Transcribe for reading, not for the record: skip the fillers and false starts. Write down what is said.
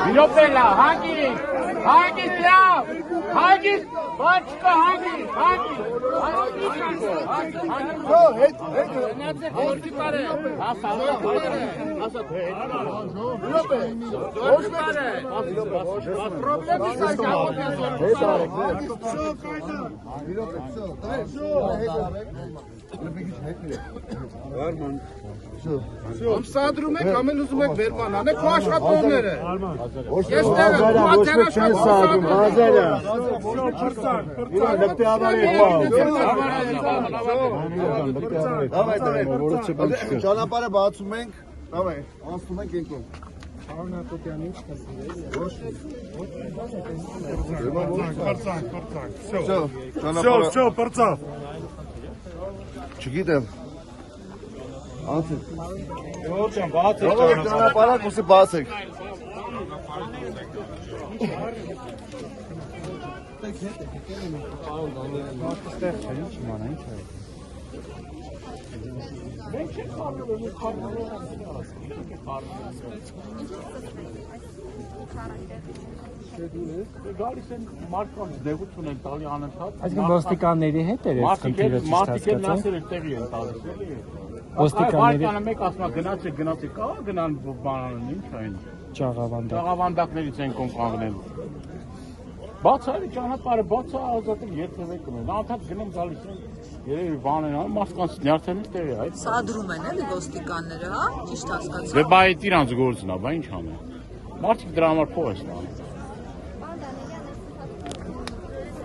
Vilopela, Hagi, Love, Hagi, Bachka, Hagi. Ամսադրում եք, ամեն ուզում եք վերման անեք, քո աշխատողները։ Ես Ճանապարհը բացում ենք, անցնում ենք ինքնում։ Всё, պրծավ։ Չգիտեմ։ Անցեք։ Ոչ եմ, բաց եք ճանապարհը կուսի բացեք։ Գալիս են մարդկանց դեղություն են տալի անընդհատ։ Այսինքն ոստիկանների հետ էր այս խնդիրը ճիշտ Մարդիկ են հասկացա։ ասել են տեղի են տալիս։ Ոստիկանների Վարկանը մեկ ասում է գնացեք, կա գնան բանալն ինչ այն։ ճաղավանդակ։ Տաղավանդակներից են կանգնել։ Բաց այլ ճանապարհը բաց է ազատել երթևեկում են։ Անդադ գնում գալիս են երևի բան են անում, մարդկանց նյարդերից տեղի է։ Սադրում են էլի ոստիկանները, հա, ճիշտ հասկացա։ Դե բայ իրանց գործն է, բա ինչ անեն։ Մարդիկ դրա համար փող են ստանում։